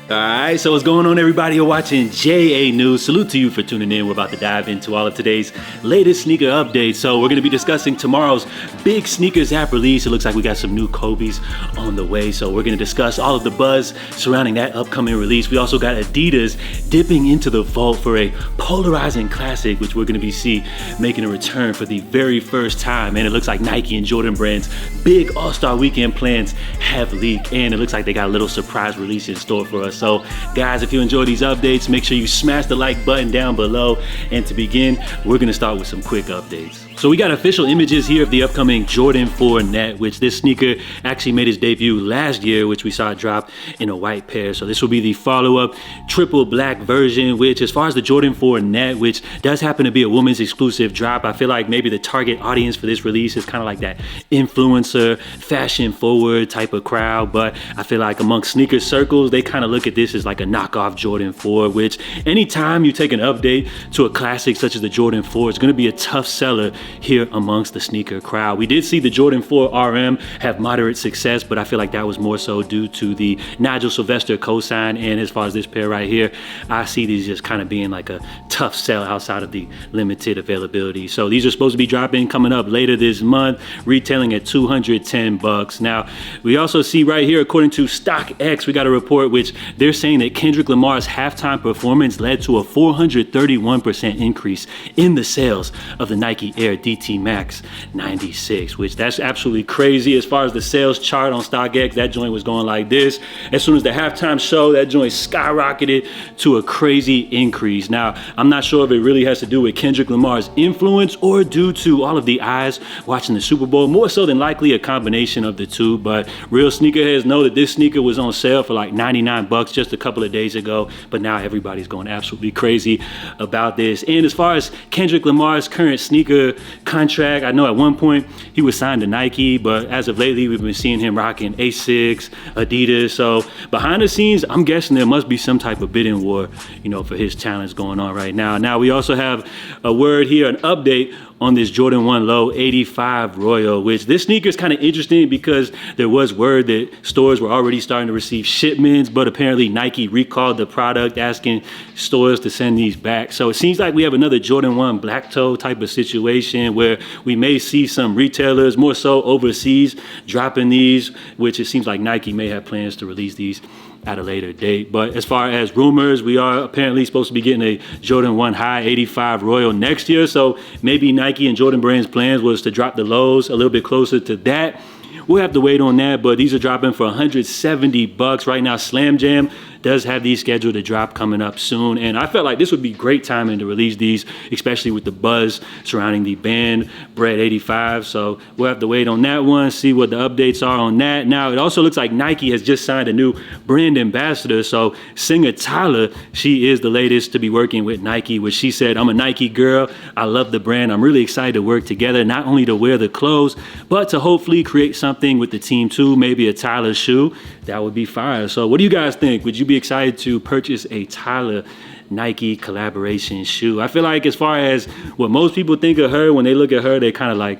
Alright, so what's going on, everybody? You're watching JA News. Salute to you for tuning in. We're about to dive into all of today's latest sneaker updates. So we're going to be discussing tomorrow's big sneakers app release. It looks like we got some new Kobe's on the way. So we're going to discuss all of the buzz surrounding that upcoming release. We also got Adidas dipping into the vault for a polarizing classic, which we're going to be making a return for the very first time. And it looks like Nike and Jordan Brand's big All-Star Weekend plans have leaked. And it looks like they got a little surprise release in store for us. So guys, if you enjoy these updates, make sure you smash the like button down below. And to begin, we're gonna start with some quick updates. So we got official images here of the upcoming Jordan 4 Net, which this sneaker actually made its debut last year, which we saw it drop in a white pair. So this will be the follow-up triple black version, which as far as the Jordan 4 Net, which does happen to be a woman's exclusive drop, I feel like maybe the target audience for this release is kind of like that influencer, fashion forward type of crowd. But I feel like amongst sneaker circles, they kind of look at this as like a knockoff Jordan 4, which anytime you take an update to a classic such as the Jordan 4, it's gonna be a tough seller here amongst the sneaker crowd. We did see the Jordan 4 RM have moderate success, but I feel like that was more so due to the Nigel Sylvester cosign. And as far as this pair right here, I see these just kind of being like a tough sell outside of the limited availability. So these are supposed to be dropping coming up later this month, retailing at $210. Now, we also see right here, according to StockX, we got a report which they're saying that Kendrick Lamar's halftime performance led to a 431% increase in the sales of the Nike Air DT Max 96, which that's absolutely crazy. As far as the sales chart on StockX, that joint was going like this. As soon as the halftime show, that joint skyrocketed to a crazy increase. Now, I'm not sure if it really has to do with Kendrick Lamar's influence or due to all of the eyes watching the Super Bowl, more so than likely a combination of the two. But real sneakerheads know that this sneaker was on sale for like 99 bucks just a couple of days ago, but now everybody's going absolutely crazy about this. And as far as Kendrick Lamar's current sneaker contract, I know at one point he was signed to Nike, but as of lately we've been seeing him rocking Asics, Adidas. So behind the scenes, I'm guessing there must be some type of bidding war, you know, for his talents going on right now. Now we also have a word here, an update on this Jordan 1 Low 85 Royal, which this sneaker is kind of interesting because there was word that stores were already starting to receive shipments, but apparently Nike recalled the product, asking stores to send these back. So it seems like we have another Jordan 1 black toe type of situation where we may see some retailers, more so overseas, dropping these, which it seems like Nike may have plans to release these at a later date. But as far as rumors, we are apparently supposed to be getting a Jordan 1 High 85 Royal next year. So maybe Nike and Jordan Brand's plans was to drop the lows a little bit closer to that. We'll have to wait on that, but these are dropping for 170 bucks right now. Slam Jam does have these scheduled to drop coming up soon, and I felt like this would be great timing to release these, especially with the buzz surrounding the Band Bread 85. So we'll have to wait on that one, see what the updates are on that. Now, it also looks like Nike has just signed a new brand ambassador. So singer Tyler, she is the latest to be working with Nike, which she said, "I'm a Nike girl. I love the brand. I'm really excited to work together, not only to wear the clothes, but to hopefully create something with the team too, maybe a Tyler shoe." That would be fire. So what do you guys think? Would you be excited to purchase a Tyler Nike collaboration shoe? I feel like as far as what most people think of her, when they look at her, they kind of like,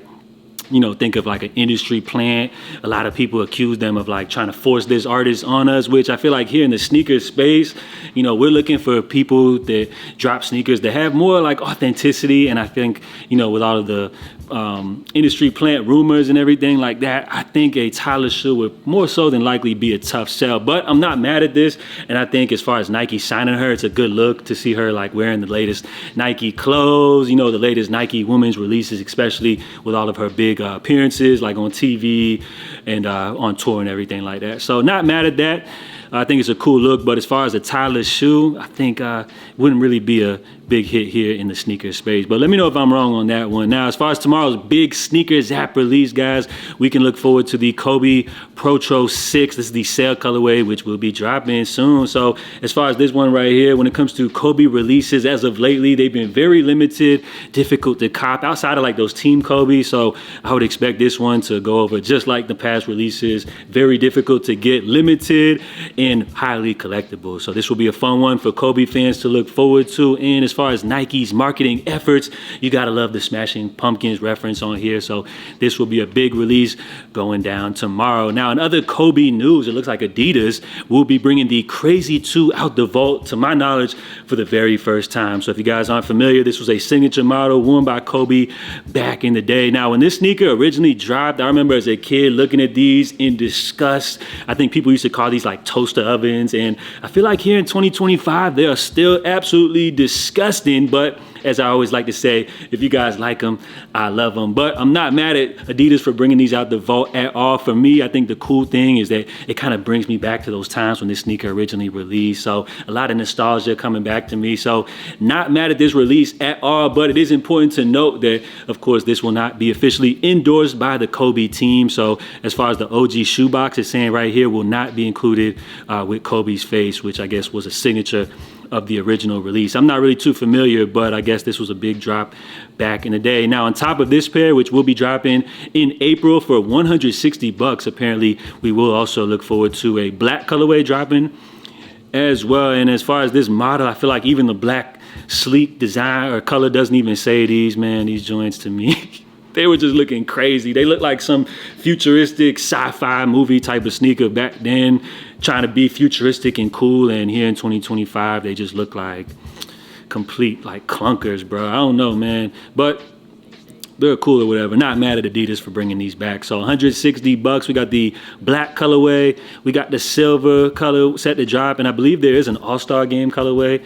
you know, think of like an industry plant. A lot of people accuse them of like trying to force this artist on us, which I feel like here in the sneaker space, you know, we're looking for people that drop sneakers that have more like authenticity. And I think, you know, with all of the industry plant rumors and everything like that, I think a Tyler shoe would more so than likely be a tough sell. But I'm not mad at this, and I think as far as Nike signing her, it's a good look to see her like wearing the latest Nike clothes, you know, the latest Nike women's releases, especially with all of her big appearances like on TV and on tour and everything like that. So not mad at that. I think it's a cool look, but as far as a Tyler shoe, I think wouldn't really be a big hit here in the sneaker space. But let me know if I'm wrong on that one. Now, as far as tomorrow's big sneakers app release, guys, we can look forward to the Kobe Protro 6. This is the sale colorway, which will be dropping soon. So as far as this one right here, when it comes to Kobe releases, as of lately, they've been very limited, difficult to cop outside of like those Team Kobe. So I would expect this one to go over just like the past releases, very difficult to get, limited. and highly collectible. So this will be a fun one for Kobe fans to look forward to. And as far as Nike's marketing efforts, you gotta love the Smashing Pumpkins reference on here. So this will be a big release going down tomorrow. Now, in other Kobe news, it looks like Adidas will be bringing the Crazy 2 out the vault, to my knowledge, for the very first time. So if you guys aren't familiar, this was a signature model worn by Kobe back in the day. Now, when this sneaker originally dropped, I remember as a kid looking at these in disgust. I think people used to call these like toaster ovens, and I feel like here in 2025, they are still absolutely disgusting, but as I always like to say, if you guys like them, I love them. But I'm not mad at Adidas for bringing these out the vault at all. For me, I think the cool thing is that it kind of brings me back to those times when this sneaker originally released. So a lot of nostalgia coming back to me. So not mad at this release at all, but it is important to note that, of course, this will not be officially endorsed by the Kobe team. So as far as the OG shoebox is saying right here, will not be included with Kobe's face, which I guess was a signature of the original release. I'm not really too familiar, but I guess this was a big drop back in the day. Now, on top of this pair, which will be dropping in April for $160, apparently we will also look forward to a black colorway dropping as well. And as far as this model, I feel like even the black sleek design or color doesn't even say these, man, these joints to me. They were just looking crazy. They look like some futuristic sci-fi movie type of sneaker back then, trying to be futuristic and cool. And here in 2025, they just look like complete like clunkers, bro. I don't know, man. But they're cool or whatever. Not mad at Adidas for bringing these back. So $160. We got the black colorway. We got the silver color set to drop. And I believe there is an All-Star Game colorway.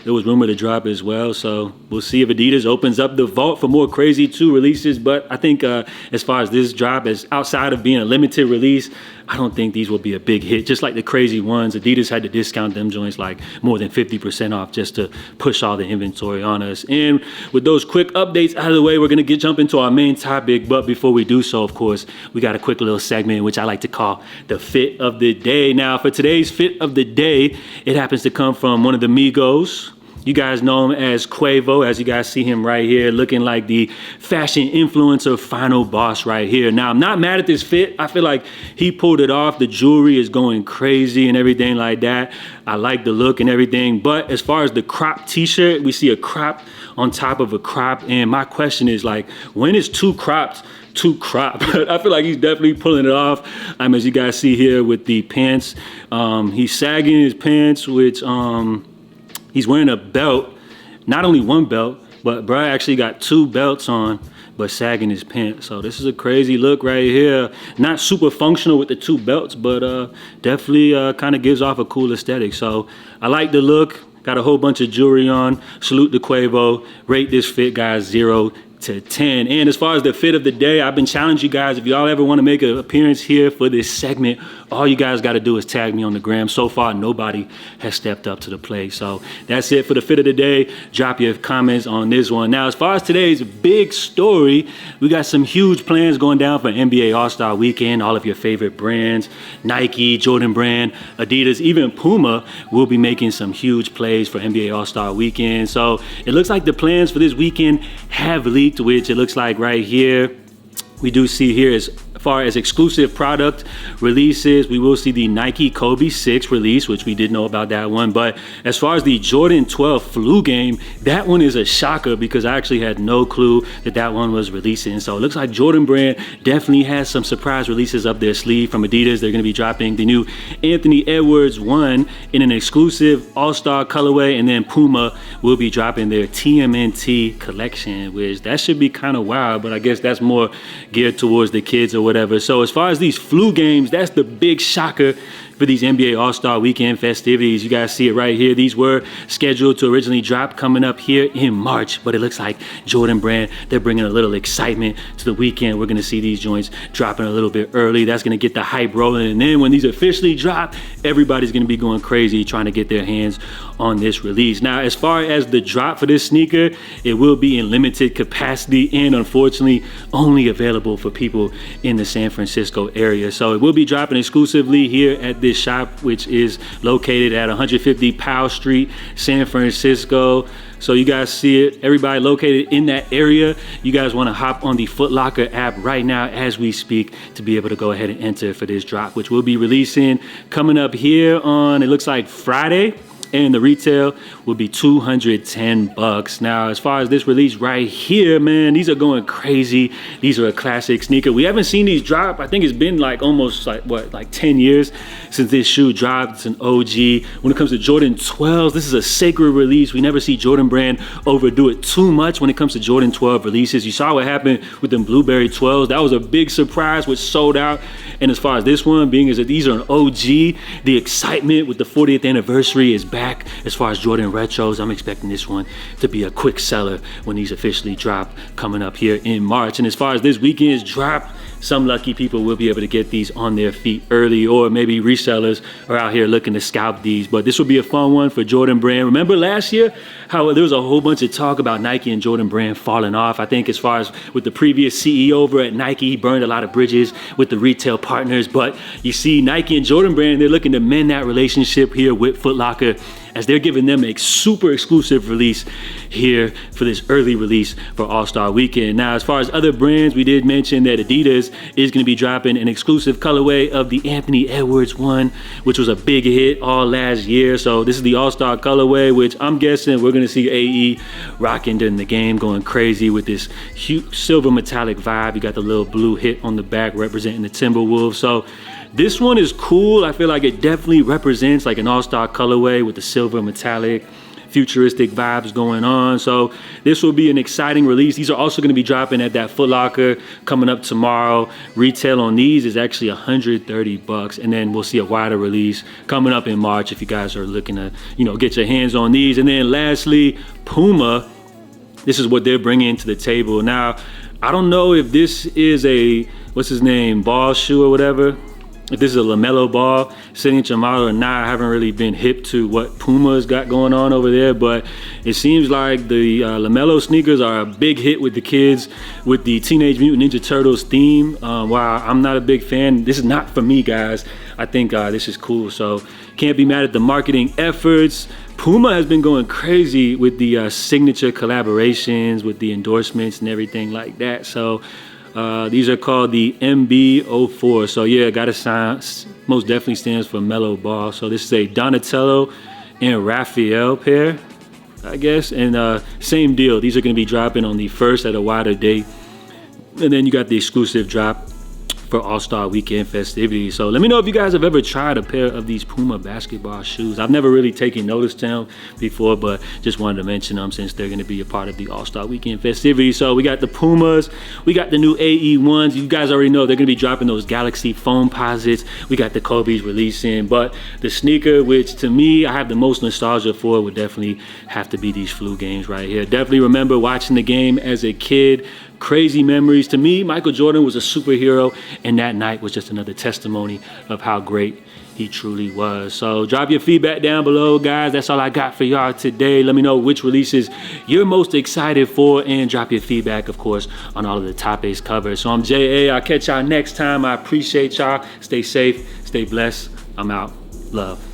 There was rumored to drop as well. So we'll see if Adidas opens up the vault for more Crazy 2 releases. But I think as far as this drop, as outside of being a limited release, I don't think these will be a big hit. Just like the crazy ones, Adidas had to discount them joints like more than 50% off just to push all the inventory on us. And with those quick updates out of the way, we're gonna jump into our main topic. But before we do so, of course, we got a quick little segment, which I like to call the Fit of the Day. Now, for today's Fit of the Day, it happens to come from one of the Migos. You guys know him as Quavo, as you guys see him right here, looking like the fashion influencer final boss right here. Now, I'm not mad at this fit. I feel like he pulled it off. The jewelry is going crazy and everything like that. I like the look and everything. But as far as the crop t-shirt, we see a crop on top of a crop. And my question is, like, when is two crops too crop? I feel like he's definitely pulling it off. As you guys see here with the pants, he's sagging his pants, which he's wearing a belt, not only one belt, but bro actually got two belts on, but sagging his pants. So this is a crazy look right here. Not super functional with the two belts, but definitely kind of gives off a cool aesthetic. So I like the look. Got a whole bunch of jewelry on. Salute to Quavo. Rate this fit, guys, 0 to 10. And as far as the fit of the day, I've been challenging you guys, if y'all ever want to make an appearance here for this segment, all you guys got to do is tag me on the gram. So far, nobody has stepped up to the plate. So that's it for the fit of the day. Drop your comments on this one. Now, as far as today's big story, we got some huge plans going down for NBA All-Star Weekend. All of your favorite brands, Nike, Jordan Brand, Adidas, even Puma will be making some huge plays for NBA All-Star Weekend. So it looks like the plans for this weekend have leaked, which it looks like right here. We do see here, as far as exclusive product releases, we will see the Nike Kobe 6 release, which we did know about that one. But as far as the Jordan 12 flu game, that one is a shocker because I actually had no clue that that one was releasing. So it looks like Jordan Brand definitely has some surprise releases up their sleeve from Adidas. They're going to be dropping the new Anthony Edwards 1 in an exclusive all-star colorway, and then Puma will be dropping their TMNT collection, which that should be kind of wild, but I guess that's more geared towards the kids or whatever. So as far as these flu games, that's the big shocker for these NBA All-Star Weekend festivities. You guys see it right here. These were scheduled to originally drop coming up here in March, but it looks like Jordan Brand, they're bringing a little excitement to the weekend. We're going to see these joints dropping a little bit early. That's going to get the hype rolling. And then when these officially drop, everybody's going to be going crazy trying to get their hands on this release. Now, as far as the drop for this sneaker, it will be in limited capacity and unfortunately only available for people in the San Francisco area. So it will be dropping exclusively here at this this shop, which is located at 150 Powell Street, San Francisco. So you guys see it, everybody located in that area. You guys want to hop on the Foot Locker app right now as we speak to be able to go ahead and enter for this drop, which we'll be releasing coming up here on, it looks like Friday. And the retail will be $210. Now, as far as this release right here, man, these are going crazy. These are a classic sneaker. We haven't seen these drop. I think it's been like almost like 10 years since this shoe dropped. It's an OG. When it comes to Jordan 12s, this is a sacred release. We never see Jordan Brand overdo it too much when it comes to Jordan 12 releases. You saw what happened with them Blueberry 12s. That was a big surprise, which sold out. And as far as this one being, is that these are an OG. The excitement with the 40th anniversary is back. As far as Jordan retros, I'm expecting this one to be a quick seller when these officially drop coming up here in March. And as far as this weekend's drop, some lucky people will be able to get these on their feet early, or maybe resellers are out here looking to scalp these. But this will be a fun one for Jordan Brand. Remember last year how there was a whole bunch of talk about Nike and Jordan Brand falling off? I think as far as with the previous CEO over at Nike, he burned a lot of bridges with the retail partners. But you see Nike and Jordan Brand, they're looking to mend that relationship here with Foot Locker, as they're giving them a super exclusive release here for this early release for All-Star Weekend. Now, as far as other brands, we did mention that Adidas is going to be dropping an exclusive colorway of the Anthony Edwards one, which was a big hit all last year. So this is the All-Star colorway, which I'm guessing we're going to see AE rocking during the game, going crazy with this silver metallic vibe. You got the little blue hit on the back representing the Timberwolves. So this one is cool. I feel like it definitely represents like an all-star colorway with the silver metallic futuristic vibes going on. So this will be an exciting release. These are also going to be dropping at that Foot Locker coming up tomorrow. Retail on these is actually $130, and then we'll see a wider release coming up in March if you guys are looking to, get your hands on these. And then lastly, Puma. This is what they're bringing to the table. Now, I don't know if this is a, what's his name, ball shoe or whatever. If this is a LaMelo Ball signature model or not. I haven't really been hip to what Puma's got going on over there, but it seems like the LaMelo sneakers are a big hit with the kids with the Teenage Mutant Ninja Turtles theme. While I'm not a big fan, this is not for me, guys. I think this is cool, so can't be mad at the marketing efforts. Puma has been going crazy with the signature collaborations, with the endorsements and everything like that. So these are called the MB04. So yeah, gotta sign, most definitely stands for Mellow Ball. So this is a Donatello and Raphael pair, I guess. And same deal, these are gonna be dropping on the 1st at a wider date. And then you got the exclusive drop for All-Star Weekend festivities. So let me know if you guys have ever tried a pair of these Puma basketball shoes. I've never really taken notice to them before, but just wanted to mention them since they're going to be a part of the All-Star Weekend festivities. So we got the Pumas, we got the new AE1s. You guys already know they're going to be dropping those Galaxy foam posits. We got the Kobe's releasing, but the sneaker, which to me I have the most nostalgia for, would definitely have to be these Flu games right here. Definitely remember watching the game as a kid. Crazy memories. To me, Michael Jordan was a superhero, and that night was just another testimony of how great he truly was. So drop your feedback down below, guys. That's all I got for y'all today. Let me know which releases you're most excited for, and drop your feedback, of course, on all of the topics covered. So I'm J.A. I'll catch y'all next time. I appreciate y'all. Stay safe, stay blessed. I'm out. Love.